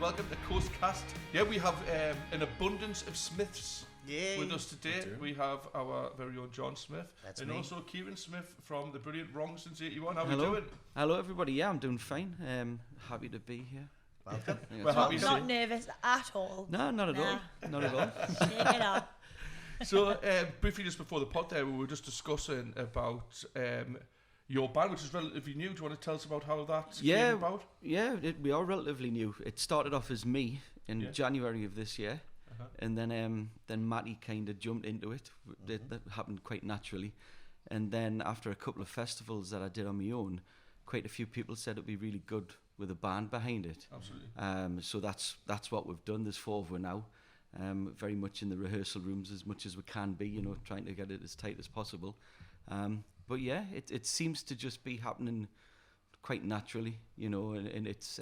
welcome to CoastCast. Yeah, we have an abundance of Smiths with us today. We have our very own John Smith. That's and me. also Kieron Smith from the brilliant WrongSince81. How are Hello. we doing? Hello, everybody. Yeah, I'm doing fine. Happy to be here. Welcome. Yeah, Well, so- happy Not nervous at all. no, not at all. Not at all. Shake it up. So, briefly just before the pod there, we were just discussing about your band, which is relatively new. Do you want to tell us about how that came about? Yeah, we are relatively new. It started off as me in Yeah. January of this year, Uh-huh. and then Matty kind of jumped into it. That happened quite naturally. And then after a couple of festivals that I did on my own, quite a few people said it'd be really good with a band behind it. Absolutely. So that's what we've done. There's 4 of us now. Very much in the rehearsal rooms as much as we can be, you know, trying to get it as tight as possible. But yeah, it seems to just be happening quite naturally, you know, and it's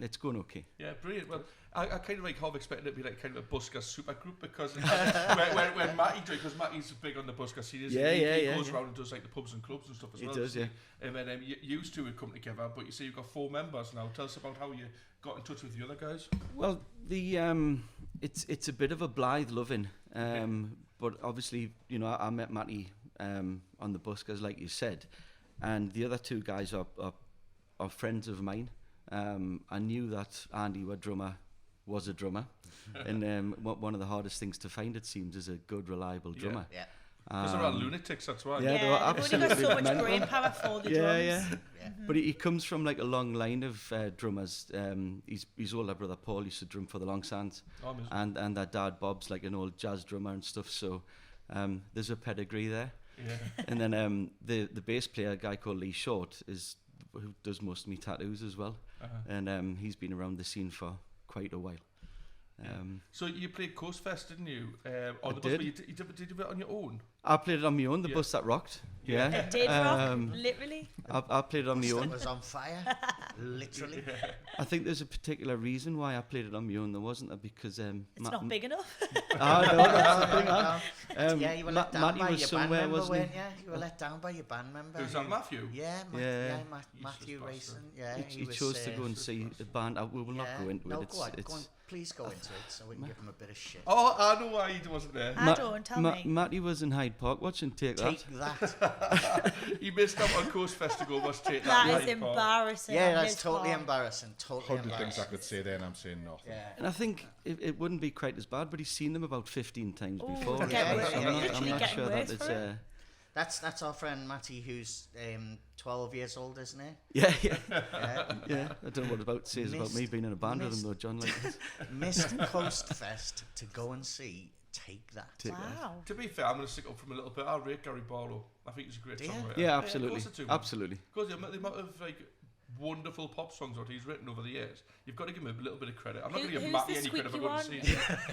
it's going okay. Yeah, brilliant. Well, I kind of like half expected it to be like kind of a buskers super group because when Matty did, because Matty's big on the buskers scene, he goes around and does like the pubs and clubs and stuff as well. He does, yeah. And then you two would come together, but you say you've got 4 members now. Tell us about how you got in touch with the other guys. Well, the it's a bit of a blithe loving, but obviously, you know, I met Matty on the buskers, like you said, and the other 2 guys are friends of mine. I knew that Andy, our drummer, was a drummer, and one of the hardest things to find, it seems, is a good, reliable drummer. Yeah. Because they're all lunatics, that's why. Yeah, they were absolutely they've only got so much mental. brain power for the Yeah, drums. yeah. Yeah. But he comes from like a long line of drummers. His older brother Paul used to drum for the WrongSince, Oh, amazing. and their dad Bob's like an old jazz drummer and stuff. So there's a pedigree there. Yeah. And then the bass player, a guy called Lee Short, who does most of my tattoos as well, and he's been around the scene for quite a while. So you played Coast Fest, didn't you? On the did. bus, but did you do it on your own? I played it on my own, the Yeah. bus that rocked. Yeah. Yeah, It did rock, literally. I played it on my It own. was on fire, literally. I think there's a particular reason why I played it on my own. There wasn't there because It's not big enough. Ah, no, that's the thing, man. Yeah, you were let down Matty by was your band somewhere, member, wasn't he? weren't you? You were let down by your band member. Was that Matthew? Yeah, Yeah. Matthew bastard. Racing. Yeah, He was, chose to go and see the band. We will not go into no, it. go on, It's please go into it so we can give him a bit of shit. Oh, I know why he wasn't there. I don't, tell me. Matty was in Hyde Park watching Take That. Take that. He missed out on Coast Fest to go watch Take That That. is embarrassing. Yeah, on that's his totally part. embarrassing. Totally 100 things I embarrassing. could say there and I'm saying nothing. Yeah. And I think it wouldn't be quite as bad, but he's seen them about 15 times Ooh, before. it's getting So worse. I'm Yeah, not, literally I'm not getting sure that worse it's. for him. That's our friend Matty, who's 12 years old, isn't he? Yeah. Yeah. Yeah. I don't know what about says about me being in a band with him though, John. Like, Missed Coast Fest to go and see Take That. Wow. To be fair, I'm going to stick up from a little bit. I rate Gary Barlow. I think he's a great Do you? songwriter. yeah, Of absolutely, course I do, man. absolutely. Because the amount of like wonderful pop songs that he's written over the years, you've got to give him a little bit of credit. I'm not going to give Who's Matty the any credit for squeaky going one? to see it.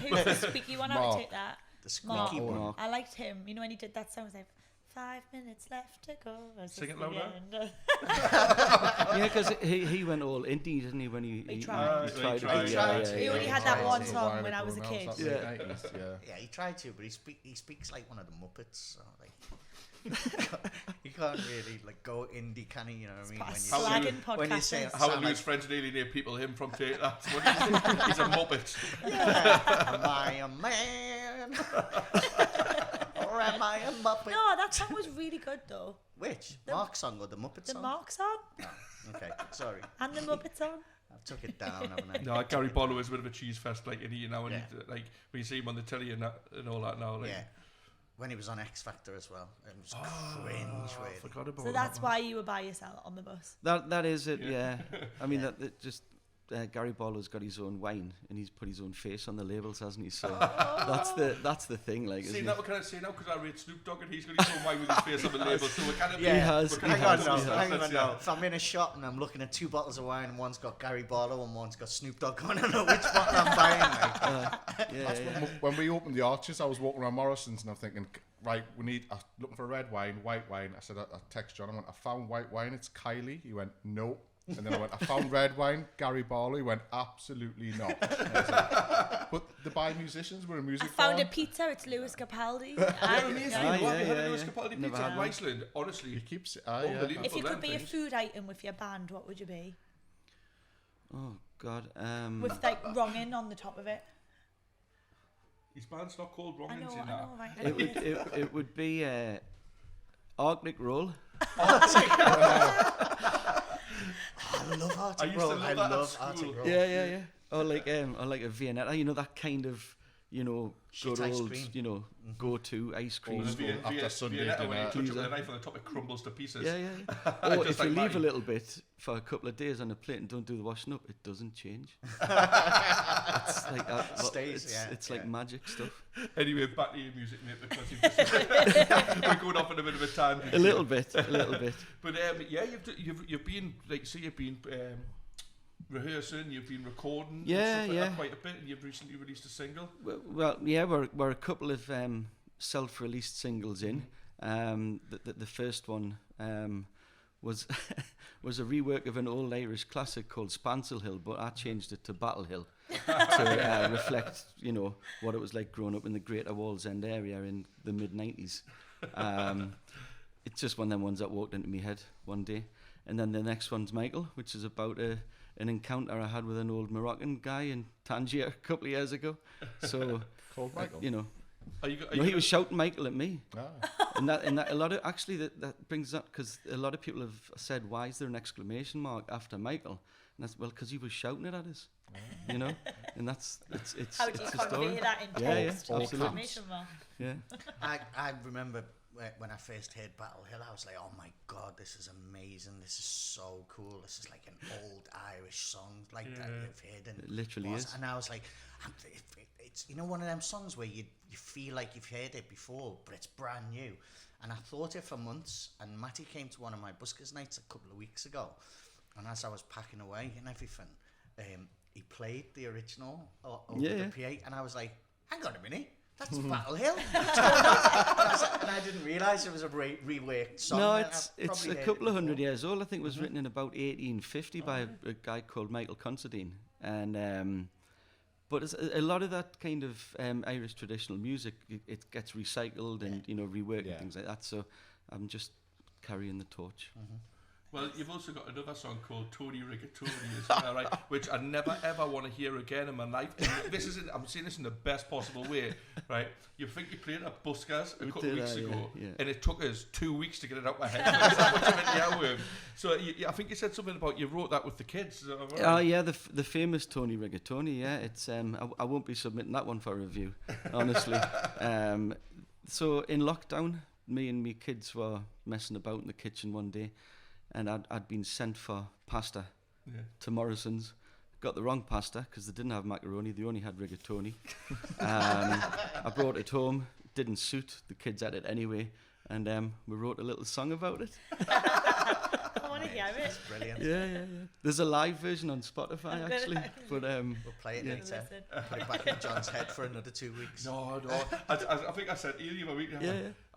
Who's the squeaky one? I would Mark. take that. The Mark. squeaky one. Mark. I liked him. You know when he did that song, it was like 5 minutes left to go. Sing it louder. Yeah, because he went all indie, didn't he? When he tried. he tried. He tried. Yeah. He only had Yeah. that one It was a song while when I ago was a now, kid. so Yeah. that's the 80s, yeah. Yeah, he tried to, but he speaks like one of the Muppets. So like, you can't really like go indie, can he? You know what I mean? It's How slagging when you say podcasters. How sound will lose like, friends and alienate people? Him from Take That. What do you think? He's a muppet. am I a man? Or am I a Muppet? No, that song was really good though. Which? The- Mark song or the Muppet The song? Mark song Oh, okay, sorry. and the Muppet song. I've took it down, haven't I? No, Gary Barlow is a bit of a cheese fest, like in here now, and Yeah. like when you see him on the telly and all that now, like. Yeah. When he was on X Factor as well. It was cringe, I really. forgot about So that, that's man. why you were by yourself on the bus. That is it. Yeah. I mean Yeah. that just. Gary Barlow's got his own wine and he's put his own face on the labels, hasn't he? So that's the thing, like. See, isn't now it? what can I say now? Because I rate Snoop Dogg and he's got his own wine with his face on the label, so we're kind of. Yeah. He has. we're He kind Hang of has. on now, hang on yeah. now. If I'm in a shop and I'm looking at 2 bottles of wine and one's got Gary Barlow and one's got Snoop Dogg on, I don't know which bottle I'm buying. Like. Yeah. When we opened the Arches, I was walking around Morrison's and I'm thinking, right, I'm looking for red wine, white wine. I said, I text John, I went, I found white wine, it's Kylie. He went, no. And then I went, I found red wine, Gary Barlow. He went, absolutely not. And I was like, but the by musicians, we're a I music found a band. pizza. It's Lewis Capaldi. Yeah, And, amazing. Ah, Have you yeah, had a yeah, Lewis yeah. Capaldi Never pizza had in one. Iceland? Honestly, He keeps, yeah. unbelievable. if you them could be a things. food item with your band, what would you be? Oh God. With like wronging on the top of it. His band's not called I Wrongins know, in I that. know, right? It would be Arctic Roll. I love I Arctic used to Roll. love I that at love school. Arctic Roll. Yeah. Or like a Viennetta. You know, that kind of, you know, Shit good ice old, cream. you know, go-to ice cream. Old school after Sunday Viennetta, when you dinner. touch it with Pleaser. a knife on the top, it crumbles to pieces. Yeah. I Or just if you like leave Matty. a little bit for a couple of days on a plate and don't do the washing up, it doesn't change. It's like Stays, it's like magic stuff. Anyway, back to your music, mate, because we're going off on a bit of a tangent. A little bit. But yeah, you've been like, so you've been rehearsing, you've been recording, and stuff like that quite a bit, and you've recently released a single. Well, yeah, we're a couple of self-released singles in. The first one was was a rework of an old Irish classic called Spancel Hill, but I changed it to Battle Hill to reflect, you know, what it was like growing up in the Greater Wallsend area in the mid-90s. It's just one of them ones that walked into my head one day. And then the next one's Michael, which is about an encounter I had with an old Moroccan guy in Tangier a couple of years ago. So, Called Michael. you know, Are you he was shouting Michael at me. Ah. And that a lot of, actually that brings up, because a lot of people have said, why is there an exclamation mark after Michael? And that's, well, because he was shouting it at us, you know. And it's How do you it's a story. convey that in Yeah, text? absolutely. Exclamation mark. Yeah. I remember when I first heard Battle Hill, I was like, oh my God, this is amazing. This is so cool. This is like an old Irish song like that you've heard. And It literally is. And I was like, it's, you know, one of them songs where you feel like you've heard it before, but it's brand new. And I thought it for months, and Matty came to one of my buskers nights a couple of weeks ago, and as I was packing away and everything, he played the original over the PA, and I was like, hang on a minute, that's Battle Hill. And I didn't realise it was a reworked song. No, and it's I've a probably heard couple it of hundred before. years old. I think it was written in about 1850 by a guy called Michael Considine. And but it's a lot of that kind of Irish traditional music, it gets recycled and, you know, reworked and things like that. So I'm just carrying the torch. Well, you've also got another song called Tony Rigatoni as well, right? Which I never ever want to hear again in my life. And this is, I'm saying this in the best possible way, right? You think you played it at Buskers a couple of weeks ago, and it took us 2 weeks to get it out my head. It's that much of an earworm. So I think you said something about you wrote that with the kids. Is that right? Oh yeah, the famous Tony Rigatoni. Yeah, it's I won't be submitting that one for review, honestly. So in lockdown, me and me kids were messing about in the kitchen one day, and I'd been sent for pasta to Morrison's. Got the wrong pasta because they didn't have macaroni, they only had rigatoni. I brought it home, didn't suit, the kids had it anyway, and we wrote a little song about it. I want to hear it. It's brilliant. Yeah. There's a live version on Spotify actually, but We'll play it later. Listen. Put it back in John's head for another 2 weeks. No. I think I said earlier a week.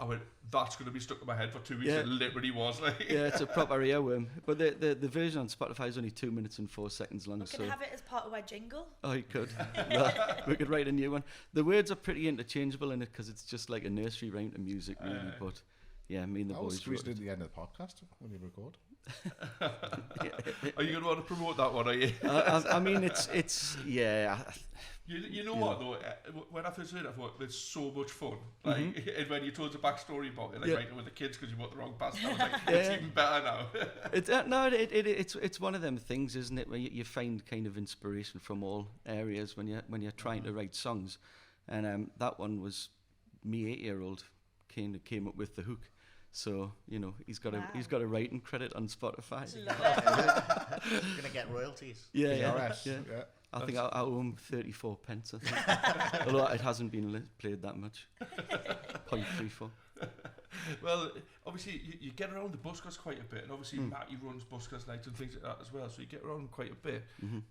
I went, that's going to be stuck in my head for 2 weeks. Yeah. It literally was. Like. yeah, it's a proper earworm. But the version on Spotify is only 2 minutes and 4 seconds long. We can have it as part of our jingle. Oh, you could. Well, we could write a new one. The words are pretty interchangeable in it because it's just like a nursery rhyme to music, really. But yeah, me and the I was boys squeezed wrote in it. the end of the podcast when you record. Are you going to want to promote that one? Are you? I mean, it's yeah. You know what though? When I first heard it, I thought it's so much fun. Like, and when you told the backstory about it, like writing with the kids because you bought the wrong pasta, I was like, it's even better now. It's one of them things, isn't it? Where you find kind of inspiration from all areas when you're trying to write songs, and that one was me 8-year-old came up with the hook. So you know he's got a writing credit on Spotify. Gonna get royalties. Yeah. I think I owe him 34 pence. I think, although it hasn't been played that much. 0.34. Well, obviously you get around the buskers quite a bit, and obviously Matty runs buskers nights and things like that as well. So you get around quite a bit.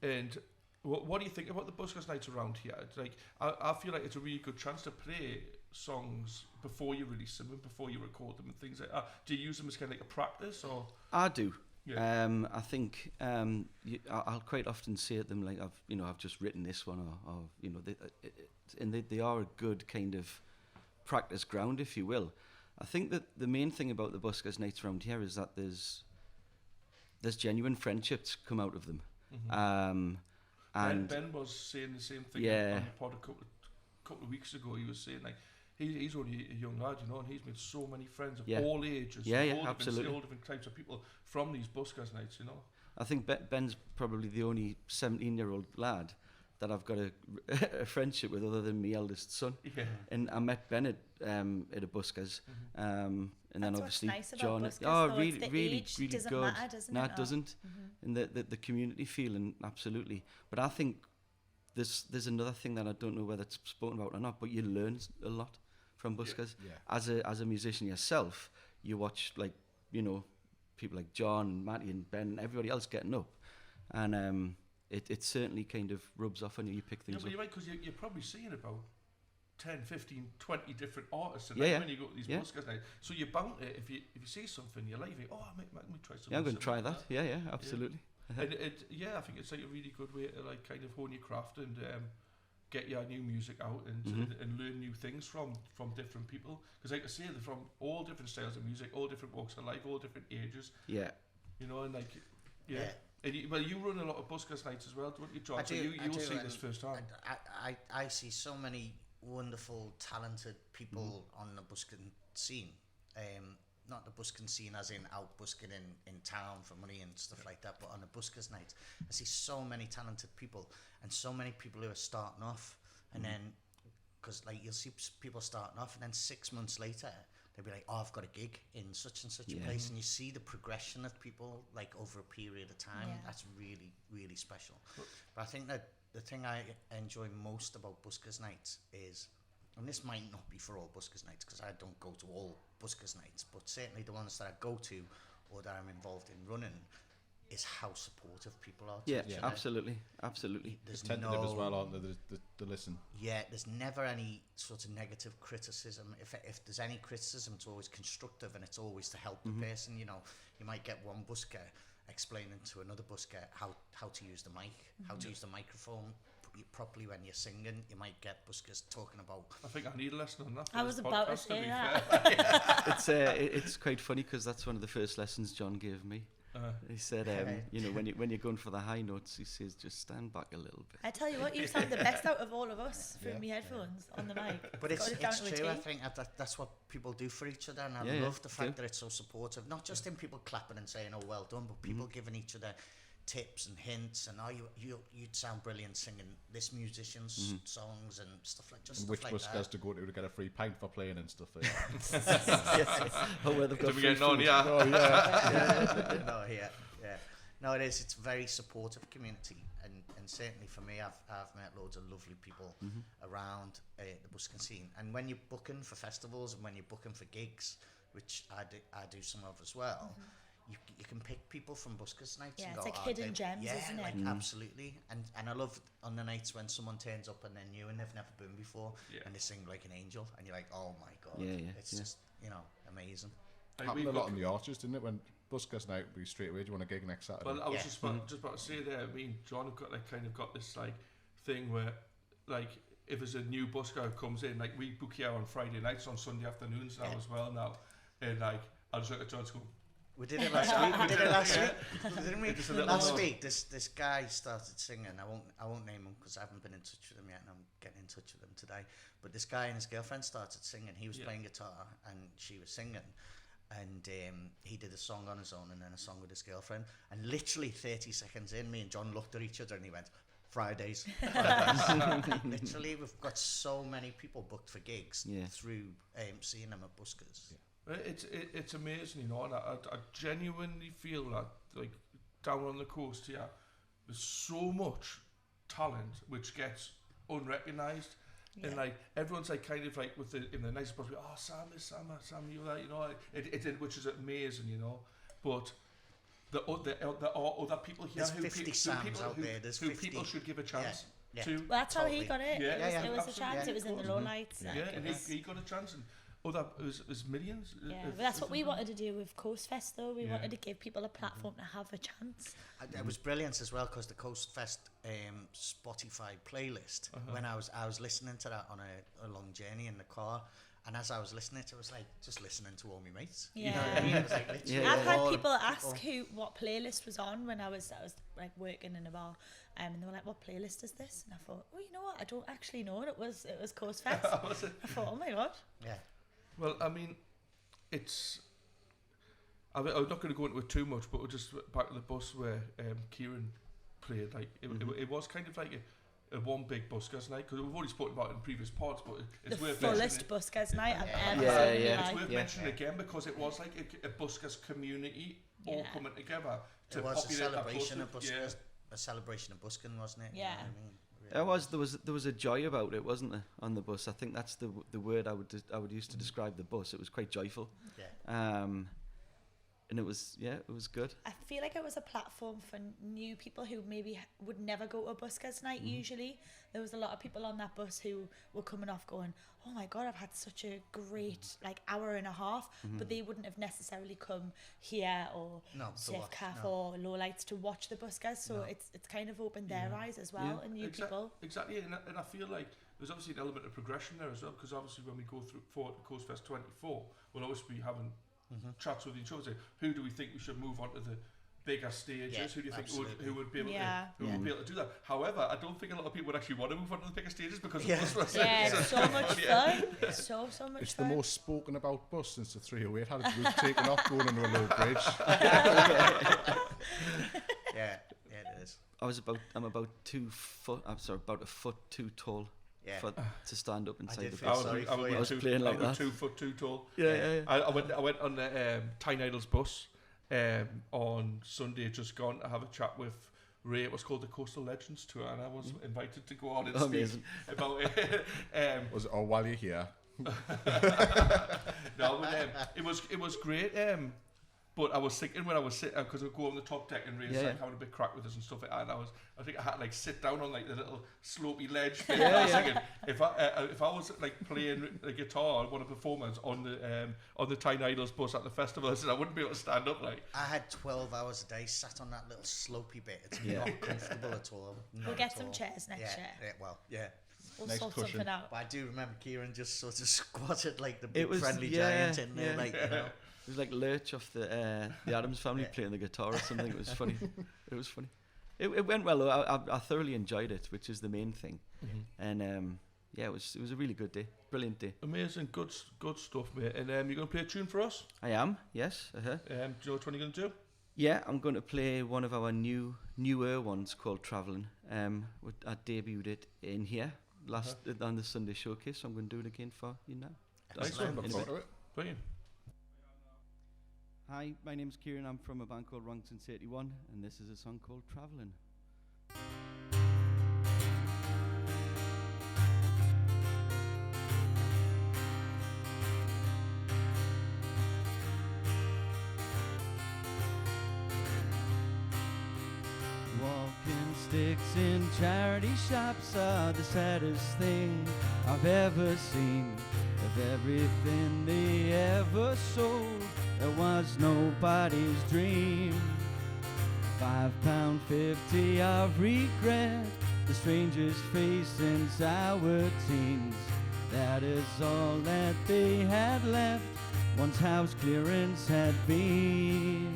And what do you think about the buskers nights around here? It's like I feel like it's a really good chance to play songs before you release them and before you record them and things like that. Do you use them as kind of like a practice or? I do. Yeah. I think I'll quite often say at them like I've just written this one or you know they are a good kind of practice ground, if you will. I think that the main thing about the buskers nights around here is that there's genuine friendships come out of them. And Ben was saying the same thing Yeah. on the pod a couple of weeks ago. He was saying like he's only a young lad, you know, and he's made so many friends of Yeah. all ages, Yeah, yeah, all absolutely. all different types of people from these buskers nights, you know. I think Ben's probably the only 17-year-old lad that I've got a friendship with, other than my eldest son. Yeah. And I met Ben at a buskers, and then That's obviously what's nice about John. buskers, Oh, though, it's really, the really, age really doesn't good. matter, doesn't No, it? it doesn't. And the community feeling, absolutely. But I think there's another thing that I don't know whether it's spoken about or not, but you learn a lot from buskers. Yeah. As a musician yourself, you watch, like, you know, people like John and Matty and Ben and everybody else getting up, and it certainly kind of rubs off on you. You pick Yeah, things but up. you're right, because you're probably seeing about 10, 15, 20 different artists and Yeah, yeah. when you go to these Yeah. buskers nights. So you're bound to, if you see something, you're like, oh, I might try something. Yeah, I'm going to try similar that. Yeah, absolutely. And I think it's like a really good way to like kind of hone your craft and get your new music out and learn new things from different people. Because like I say, they're from all different styles of music, all different walks of life, all different ages. Yeah. You know, and like, yeah. And you run a lot of buskers nights as well, don't you, John? I do, You'll see and this firsthand. I see so many wonderful, talented people on the busking scene. Not the busking scene as in out busking in town for money and stuff like that, but on the buskers night, I see so many talented people and so many people who are starting off, and then, because like you'll see people starting off, and then 6 months later, they'll be like, oh, I've got a gig in such and such a place, and you see the progression of people like over a period of time. Yeah. That's really, really special. But I think that the thing I enjoy most about buskers nights is, and this might not be for all buskers nights because I don't go to all buskers nights, but certainly the ones that I go to or that I'm involved in running, is how supportive people are to Yeah, each other. absolutely. There's Tentative as well, aren't they? The listen. Yeah, there's never any sort of negative criticism. If there's any criticism, it's always constructive, and it's always to help the person. You know, you might get one busker explaining to another busker how to use the mic, how to use the microphone properly when you're singing. You might get buskers talking about. I think I need a lesson on that. I was about to podcast, say be that. fair. It's quite funny because that's one of the first lessons John gave me. He said, you know, when you're going for the high notes, he says, just stand back a little bit. I tell you what, you sound the best out of all of us through my headphones on the mic. But Got it down it's to a true. I T. think that's what people do for each other, and I Yeah, love the fact do. that it's so supportive. Not just in people clapping and saying, "Oh, well done," but people giving each other tips and hints, and you'd sound brilliant singing this musician's songs and stuff like just And stuff which like buskers that. to go to get a free pint for playing and stuff like that. Oh, where they've got Did we free get on? food. Yeah. Oh yeah. No, yeah. No, it is. It's a very supportive community, and certainly for me, I've met loads of lovely people around the busking scene. And when you're booking for festivals and when you're booking for gigs, which I do some of as well, you can pick people from buskers nights. Yeah, and it's go, like "Oh, hidden gems, yeah, isn't it?" like absolutely. And I love on the nights when someone turns up and they're new and they've never been before, and they sing like an angel, and you're like, oh my god, it's just amazing. Like, Happened we've a lot got- on the Archers, didn't it? When buskers night, we straight away, do you want a gig next Saturday? Well, I was Yeah. just about to say there. I mean, John have got like kind of got this like thing where, like, if there's a new busker who comes in, like we book here on Friday nights, on Sunday afternoons now as well now, and like I just look at John and go, We did it last week. We did it last week, didn't we? Just a little Last more. week, this guy started singing. I won't name him because I haven't been in touch with him yet, and I'm getting in touch with him today. But this guy and his girlfriend started singing. He was playing guitar and she was singing, and he did a song on his own and then a song with his girlfriend. And literally 30 seconds in, me and John looked at each other and he went, Fridays. Literally, we've got so many people booked for gigs through seeing them at buskers. It's amazing, you know, and I genuinely feel that, like, down on the coast here, there's so much talent which gets unrecognised, and like everyone's like kind of like in the nicest possible, oh Sam, you that, you know, which is amazing, you know, but there are other people here There's 50 Sams out there. There's who 50. people should give a chance to. Well, that's how he got it. Yeah, It was a absolutely. chance. Yeah, It was in the of low course. lights. Yeah, and he got a chance, and there's millions. Yeah, but that's what we wanted to do with CoastFest, though. We wanted to give people a platform to have a chance. It was brilliant as well because the CoastFest Spotify playlist. When I was listening to that on a long journey in the car, And as I was listening to it, I was like, just listening to all my mates. Yeah. You know what I mean? It was like literally Yeah, I've had all people ask what playlist was on when I was like working in a bar, and they were like, "What playlist is this?" And I thought, "Oh, you know what? I don't actually know what it was. It was CoastFest." I thought, "Oh my god." Yeah. Well, I mean, it's. I'm not going to go into it too much, but we're just back to the bus where Keiron played. Like it was kind of like a one big buskers night, because we've already spoken about it in previous pods, but it's The worth fullest mentioning. buskers night I've ever Yeah, seen in yeah. my It's life. worth mentioning again because it was like a buskers community all Yeah. coming together to It was a populate that celebration of buskers. buskers. A celebration of busking, wasn't it? Yeah. You know what I mean? There was a joy about it, wasn't there, on the bus? I think that's the word I would use to describe the bus. It was quite joyful. Yeah. And it was good. I feel like it was a platform for new people who maybe would never go to a buskers night. Usually there was a lot of people on that bus who were coming off going, "Oh my god, I've had such a great like hour and a half," but they wouldn't have necessarily come here or No, to Safe watch, Caf no. or Lowlights to watch the buskers. So No. it's kind of opened their eyes as well, Yeah. and new people. Exactly, and I feel like there's obviously an element of progression there as well, because obviously when we go forward to CoastFest 24, we'll always be having chats with each other. Say, who do we think we should move on to the bigger stages? Yeah, who do you think absolutely. who would be able Yeah. to would be able to do that? However, I don't think a lot of people would actually want to move on to the bigger stages because Yeah. of bus was Yeah, it's so much fun. So much It's the fun. most spoken about bus since the 308 had its roof taken off going under a low bridge. Yeah. Yeah, it is. I'm about 2 foot. I'm sorry, about a foot too tall Yeah. to stand up inside did the feel bus. sorry for you. I was playing like that. 2 foot 2 tall. Yeah. I went on the Tyne Idles bus on Sunday just gone to have a chat with Ray. It was called the Coastal Legends Tour, and I was invited to go on and speak Amazing. about it. Was it, oh, while you're here? No, but, it was great. But I was thinking when I was sitting, because I go on the top deck and Ray's Yeah, like yeah. having a big crack with us and stuff like that, and I think I had to like sit down on like the little slopey ledge thing. Yeah, I was yeah. thinking if I was like playing the guitar on one of the performers on the Tyne Idles bus at the festival, I said I wouldn't be able to stand up like. I had 12 hours a day sat on that little slopey bit. It's Yeah. not comfortable at all. We'll Not get at some all. chairs next year. Yeah, well, yeah. We'll Nice sort cushion. something out. But I do remember Kieron just sort of squatted like the big It was friendly giant in there, yeah. like, you know. It was like Lurch off the Adams Family Yeah. playing the guitar or something. It was funny. It was funny. It went well though. I thoroughly enjoyed it, which is the main thing. And yeah, it was a really good day, brilliant day. Amazing, good stuff, mate. And you're gonna play a tune for us. I am, yes. Do you know which one you're gonna do? Yeah, I'm going to play one of our newer ones called Travelling. I debuted it in here on the Sunday showcase, so I'm going to do it again for you now. Nice Excellent. one. Look forward to it. Brilliant. Hi, my name's Kieron. I'm from a band called WrongSince81, and this is a song called Travelling. Walking sticks in charity shops are the saddest thing I've ever seen. Of everything they ever sold, there was nobody's dream. £5.50 of regret, the strangest face since our teens. That is all that they had left once house clearance had been.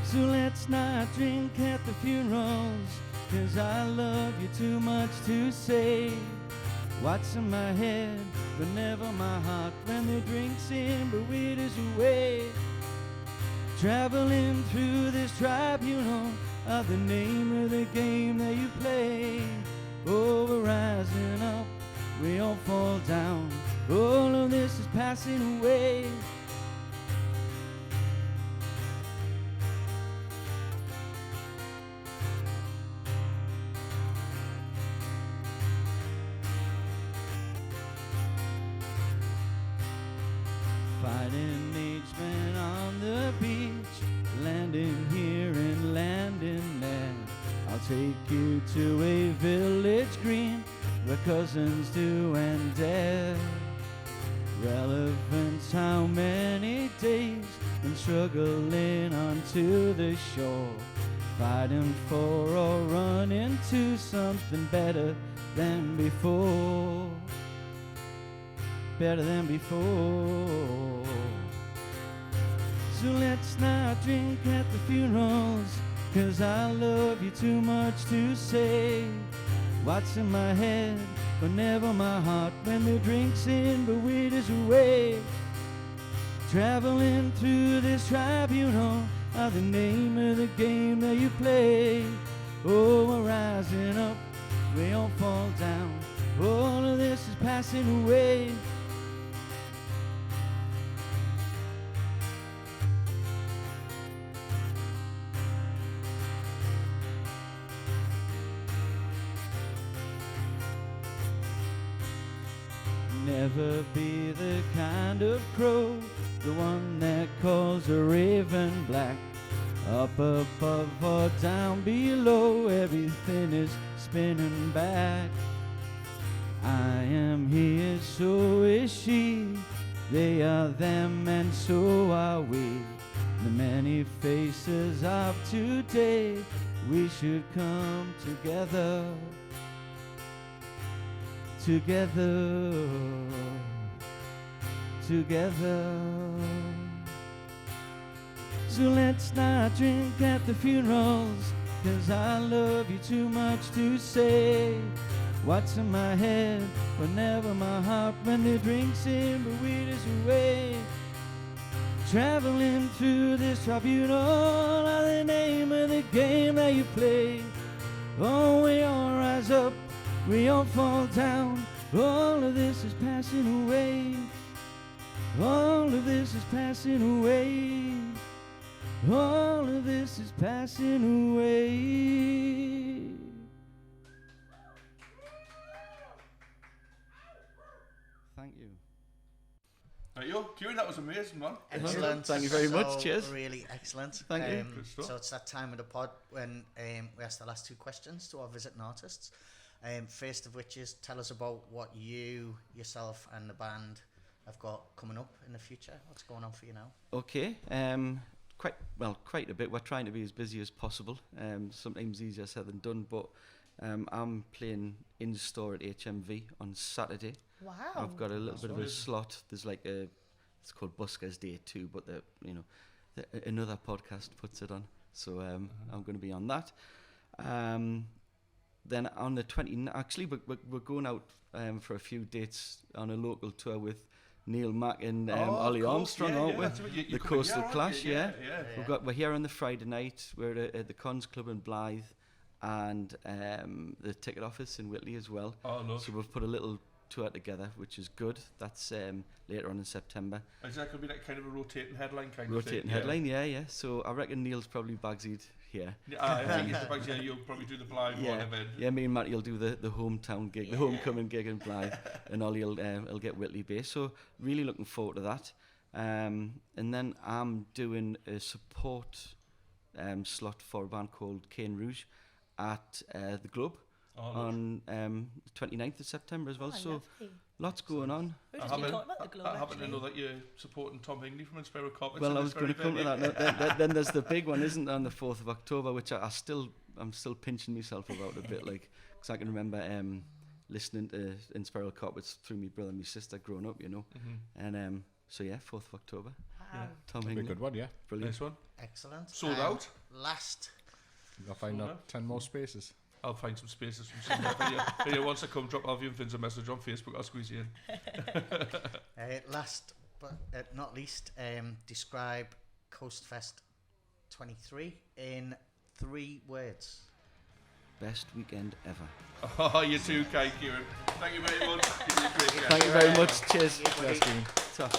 So let's not drink at the funerals, 'cause I love you too much to say what's in my head, but never my heart when the drink's in, but it is away. Traveling through this tribunal of the name of the game that you play. Oh, we're rising up, we all fall down, all of this is passing away. Fighting H-men on the beach, landing here and landing there. I'll take you to a village green where cousins do and dare. Relevance, how many days been struggling onto the shore. fighting for or running to something better than before. Better than before. So let's not drink at the funerals, 'cause I love you too much to say what's in my head, but never my heart when the drink's in, but weight is away. Traveling through this tribunal are the name of the game that you play. Oh, we're rising up, we don't fall down. All of this is passing away. Never be the kind of crow, the one that calls a raven black. Up above or down below, everything is spinning back. I am here, so is she. They are them and so are we. The many faces of today, we should come together. Together, together. So let's not drink at the funerals, 'cause I love you too much to say what's in my head, but never my heart when the drink's in, but weed is away. Traveling through this tribunal are the name of the game that you play. Oh, we all rise up, we all fall down. All of this is passing away. All of this is passing away. All of this is passing away. Thank you. Right, yo, Kieron, that was amazing, man. Excellent. Thank you very much. So, Cheers. Really excellent. Thank you. Good stuff. So it's that time of the pod when we ask the last two questions to our visiting artists. First of which is, tell us about what you, yourself and the band have got coming up in the future. What's going on for you now? Okay. Quite a bit. We're trying to be as busy as possible. Sometimes easier said than done, but I'm playing in store at HMV on Saturday. Wow. I've got a little bit of a amazing. slot. There's like it's called Buskers Day 2, but another podcast puts it on. So I'm going to be on that. Then on the 29th, actually, we're going out for a few dates on a local tour with Neil Mack and Ollie Armstrong, aren't we? The Coastal Clash, yeah. We're here on the Friday night. We're at the Cons Club in Blythe and the ticket office in Whitley as well. Oh, look. So we've put a little tour together, which is good. That's later on in September. Is that going to be like kind of a rotating headline kind of thing? Rotating headline, yeah. So I reckon Neil's probably Bagsied here. I think it's the bags, yeah, you'll probably do the blind one event. Yeah, me and Matty will do the hometown gig, the homecoming gig in Blythe, and Ollie will get Whitley based. So really looking forward to that. And then I'm doing a support slot for a band called Cane Rouge at the Globe on the 29th of September as well. Oh, so lovely. lots going on. We've just been talking about the Globe, I happen to actually. know that you're supporting Tom Hingley from Inspiral Carpets. Well, I was going to come to that. No, then there's the big one, isn't there, on the 4th of October, which I'm still pinching myself about a bit, like, because I can remember listening to Inspiral Carpets through my brother and my sister growing up, And so yeah, 4th of October. Wow. Tom Be a Hingley. good one, yeah. Brilliant. Nice one. Excellent. Sold out. Last. I'll find Sold out out. 10 more spaces. I'll find some spaces from somewhere. But yeah, once I come, drop Alfie and Finn's a message on Facebook. I'll squeeze you in. Last but not least, describe CoastFest 23 in 3 words. Best weekend ever. Oh, you too, Keiron. Thank you very much. Thank you very much. Cheers. Thank you, buddy. Ta.